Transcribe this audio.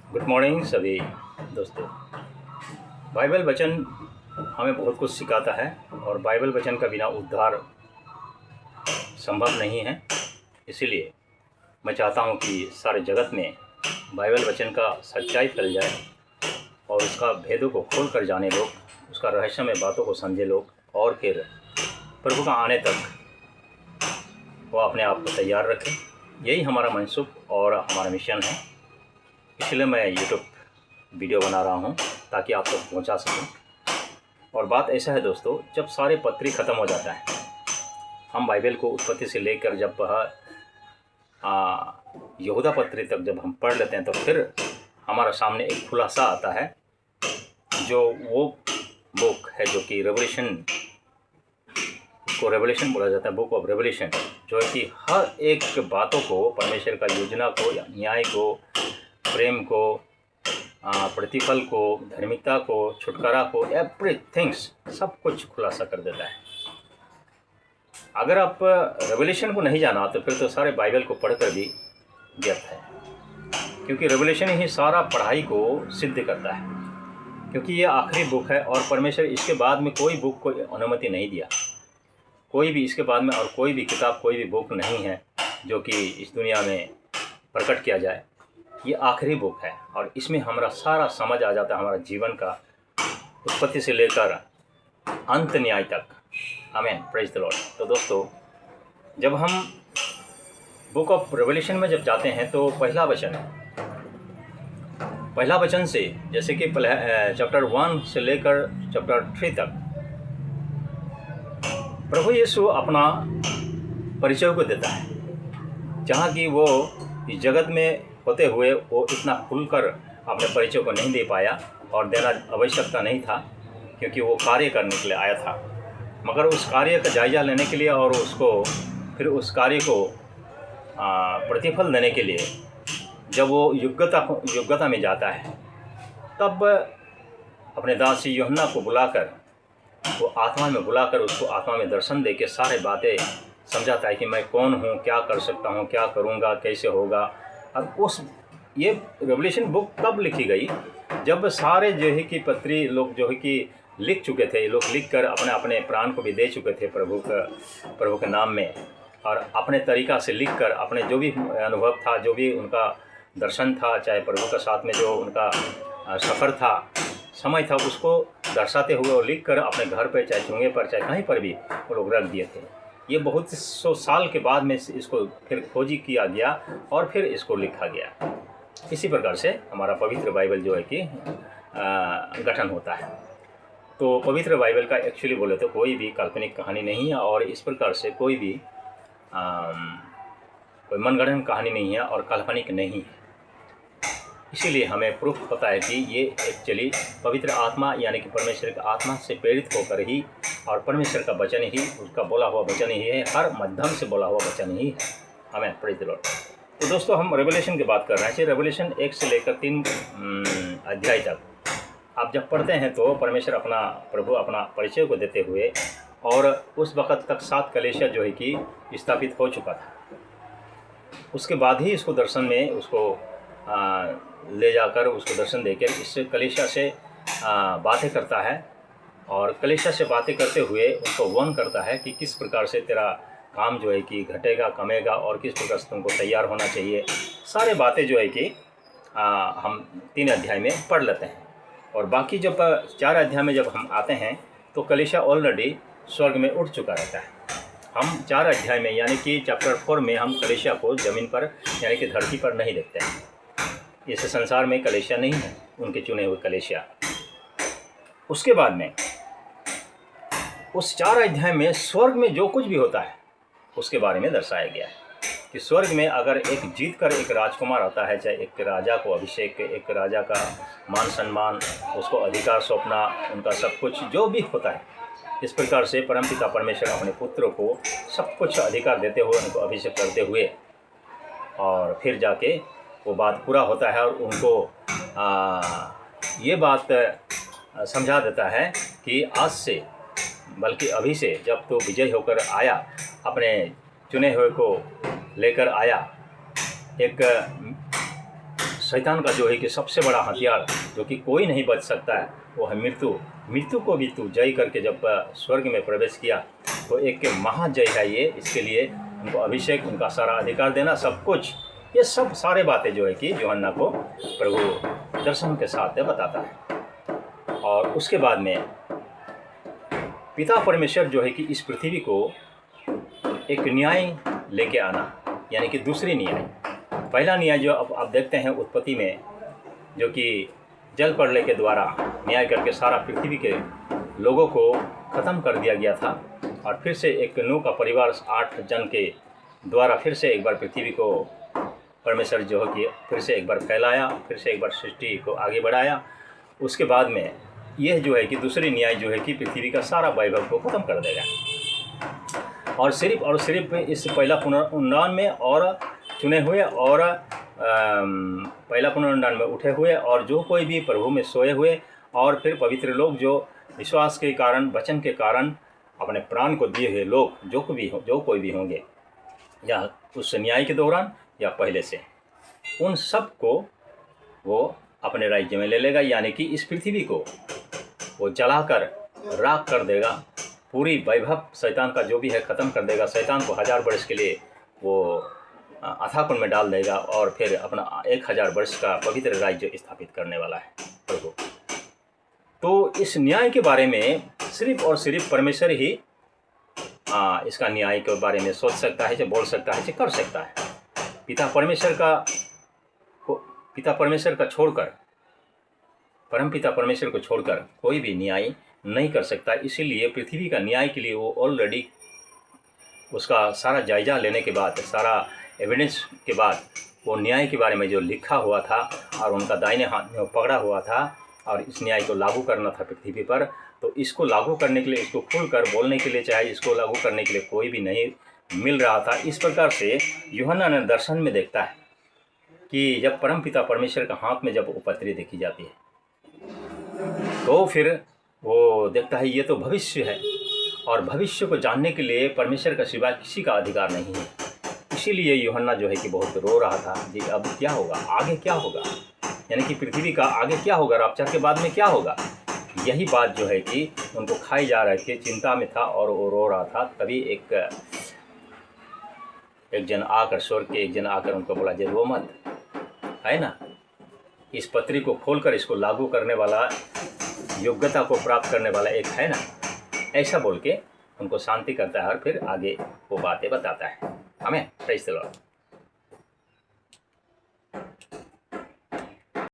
Good morning सभी दोस्तों। Bible वचन हमें बहुत कुछ सिखाता है और बाइबल वचन का बिना उद्धार संभव नहीं है। इसीलिए मैं चाहता हूं कि सारे जगत में बाइबल वचन का सच्चाई फैल जाए और उसका भेदों को खोल कर जाने लोग, उसका रहस्यमय बातों को समझे लोग, और फिर प्रभु का आने तक वो अपने आप को तैयार रखें। यही हमारा मनसूब और हमारा मिशन है। इसलिए मैं यूट्यूब वीडियो बना रहा हूं ताकि आप तक पहुंचा सकूं। और बात ऐसा है दोस्तों, जब सारे पत्री ख़त्म हो जाता है, हम बाइबल को उत्पत्ति से लेकर जब यहूदा पत्री तक जब हम पढ़ लेते हैं तो फिर हमारा सामने एक खुलासा आता है, जो वो बुक है जो कि रेवलेशन, को रेवलेशन बोला जाता है, बुक ऑफ रेवलेशन, जो है कि हर एक बातों को, परमेश्वर का योजना को, न्याय को, प्रेम को, प्रतिफल को, धार्मिकता को, छुटकारा को, एवरीथिंग्स, सब कुछ खुलासा कर देता है। अगर आप रेवलेशन को नहीं जाना तो फिर तो सारे बाइबल को पढ़कर भी व्यर्थ है, क्योंकि रेवलेशन ही सारा पढ़ाई को सिद्ध करता है। क्योंकि ये आखिरी बुक है और परमेश्वर इसके बाद में कोई बुक को अनुमति नहीं दिया। कोई भी इसके बाद में और कोई भी किताब, कोई भी बुक नहीं है जो कि इस दुनिया में प्रकट किया जाए। ये आखिरी बुक है और इसमें हमारा सारा समझ आ जाता है, हमारा जीवन का, उत्पत्ति से लेकर अंत न्याय तक। आमीन, प्रेज द लॉर्ड। तो दोस्तों, जब हम बुक ऑफ रेवलेशन में जब जाते हैं तो पहला वचन से, जैसे कि चैप्टर 1 से लेकर चैप्टर 3 तक प्रभु यीशु अपना परिचय को देता है, जहाँ कि वो इस जगत में होते हुए वो इतना खुलकर अपने परिचय को नहीं दे पाया और देना आवश्यकता नहीं था, क्योंकि वो कार्य करने के लिए आया था। मगर उस कार्य का जायज़ा लेने के लिए और उसको फिर उस कार्य को प्रतिफल देने के लिए जब वो युगता में जाता है, तब अपने दासी यूहन्ना को बुलाकर, वो आत्मा में बुलाकर उसको आत्मा में दर्शन दे के सारे बातें समझाता है कि मैं कौन हूँ, क्या कर सकता हूँ, क्या करूँगा, कैसे होगा। और ये रेवलेशन बुक तब लिखी गई जब सारे जो है कि पत्री लोग जो है कि लिख चुके थे, लोग लिख कर अपने अपने प्राण को भी दे चुके थे प्रभु के नाम में, और अपने तरीक़ा से लिख कर अपने जो भी अनुभव था, जो भी उनका दर्शन था, चाहे प्रभु के साथ में जो उनका सफ़र था, समय था, उसको दर्शाते हुए और लिख कर अपने घर पर, चाहे चुंगे पर, चाहे कहीं पर भी वो लोग रख दिए थे। ये बहुत 100 साल के बाद में इसको फिर खोजी किया गया और फिर इसको लिखा गया। इसी प्रकार से हमारा पवित्र बाइबल जो है कि गठन होता है। तो पवित्र बाइबल का एक्चुअली बोले तो कोई भी काल्पनिक कहानी नहीं है और इस प्रकार से कोई भी कोई मनगढ़ंत कहानी नहीं है और काल्पनिक नहीं है। इसीलिए हमें प्रूफ पता है कि ये एक्चुअली पवित्र आत्मा, यानी कि परमेश्वर की आत्मा से प्रेरित होकर ही, और परमेश्वर का वचन ही, उसका बोला हुआ वचन ही है, हर माध्यम से बोला हुआ वचन ही है। हमें प्रेज द लॉर्ड। तो दोस्तों, हम रेवलेशन की बात कर रहे हैं। रेवलेशन 1 से लेकर 3 अध्याय तक आप जब पढ़ते हैं तो परमेश्वर प्रभु अपना परिचय को देते हुए, और उस वक़्त तक 7 कलीसिया जो है कि स्थापित हो चुका था। उसके बाद ही इसको दर्शन में उसको ले जाकर उसको दर्शन देकर इस कलीसिया से बातें करता है, और कलीसिया से बातें करते हुए उनको वार्न करता है कि किस प्रकार से तेरा काम जो है कि घटेगा, कमेगा, और किस प्रकार से तुमको तैयार होना चाहिए। सारे बातें जो है कि हम 3 अध्याय में पढ़ लेते हैं, और बाकी जब 4 अध्याय में जब हम आते हैं तो कलीसिया ऑलरेडी स्वर्ग में उठ चुका रहता है। हम 4 अध्याय में, यानी कि चैप्टर 4 में, हम कलीसिया को ज़मीन पर, यानी कि धरती पर नहीं देखते हैं। इस संसार में कलीसिया नहीं है, उनके चुने हुए कलीसिया। उसके बाद में उस 4 अध्याय में स्वर्ग में जो कुछ भी होता है उसके बारे में दर्शाया गया है कि स्वर्ग में अगर एक जीत कर एक राजकुमार आता है, चाहे एक राजा को अभिषेक, एक राजा का मान सम्मान, उसको अधिकार सौंपना, उनका सब कुछ जो भी होता है, इस प्रकार से परमपिता परमेश्वर अपने पुत्रों को सब कुछ अधिकार देते हुए, उनको अभिषेक करते हुए, और फिर जाके वो बात पूरा होता है और उनको ये बात समझा देता है कि आज से, बल्कि अभी से, जब तो विजय होकर आया, अपने चुने हुए को लेकर आया, एक शैतान का जो है कि सबसे बड़ा हथियार जो कि कोई नहीं बच सकता है वो है मृत्यु। मृत्यु को भी तू जय करके जब स्वर्ग में प्रवेश किया तो एक महाजय है ये। इसके लिए उनको अभिषेक, उनका सारा अधिकार देना, सब कुछ, ये सब सारे बातें जो है कि यूहन्ना को प्रभु दर्शन के साथ बताता है। और उसके बाद में पिता परमेश्वर जो है कि इस पृथ्वी को एक न्याय लेके आना, यानी कि दूसरी न्याय। पहला न्याय जो अब आप देखते हैं उत्पत्ति में, जो कि जल प्रलय के द्वारा न्याय करके सारा पृथ्वी के लोगों को ख़त्म कर दिया गया था। और फिर से एक नूह का परिवार 8 जन के द्वारा फिर से एक बार पृथ्वी को परमेश्वर जो है कि फिर से एक बार फैलाया, फिर से एक बार सृष्टि को आगे बढ़ाया। उसके बाद में यह जो है कि दूसरी न्याय जो है कि पृथ्वी का सारा वैभव को ख़त्म कर देगा। और सिर्फ इस पहला पुनरुत्थान में और चुने हुए और पहला पुनरुत्थान में उठे हुए और जो कोई भी प्रभु में सोए हुए और फिर पवित्र लोग जो विश्वास के कारण, वचन के कारण अपने प्राण को दिए हुए लोग जो कोई भी होंगे, या उस न्याय के दौरान या पहले से, उन सब को वो अपने राज्य में ले लेगा। यानी कि इस पृथ्वी को वो जलाकर राख कर देगा, पूरी वैभव शैतान का जो भी है ख़त्म कर देगा। शैतान को 1000 वर्ष के लिए वो अथाकुंड में डाल देगा और फिर अपना 1000 वर्ष का पवित्र राज्य स्थापित करने वाला है प्रभु। तो इस न्याय के बारे में सिर्फ और सिर्फ परमेश्वर ही इसका न्याय के बारे में सोच सकता है, जो बोल सकता है, जो कर सकता है। पिता परमेश्वर का छोड़कर, परमपिता परमेश्वर को छोड़कर कोई भी न्याय नहीं कर सकता। इसीलिए पृथ्वी का न्याय के लिए वो ऑलरेडी उसका सारा जायजा लेने के बाद, सारा एविडेंस के बाद, वो न्याय के बारे में जो लिखा हुआ था और उनका दाहिने हाथ में पकड़ा हुआ था और इस न्याय को लागू करना था पृथ्वी पर। तो इसको लागू करने के लिए, इसको खुलकर बोलने के लिए, चाहे इसको लागू करने के लिए कोई भी नहीं मिल रहा था। इस प्रकार से यूहन्ना ने दर्शन में देखता है कि जब परमपिता परमेश्वर का हाथ में जब वो पत्री देखी जाती है तो फिर वो देखता है ये तो भविष्य है, और भविष्य को जानने के लिए परमेश्वर का सिवा किसी का अधिकार नहीं है। इसीलिए यूहन्ना जो है कि बहुत रो रहा था, जी अब क्या होगा, आगे क्या होगा, यानी कि पृथ्वी का आगे क्या होगा, रप्चर के बाद में क्या होगा। यही बात जो है कि उनको खाई जा रही थी, चिंता में था और वो रो रहा था। तभी एक जन आकर, स्वर्ग के एक जन आकर उनको बोला, जे रो मत, है ना, इस पत्री को खोलकर इसको लागू करने वाला, योग्यता को प्राप्त करने वाला एक है ना, ऐसा बोल के उनको शांति करता है और फिर आगे वो बातें बताता है। हमें प्रेज़ द लॉर्ड।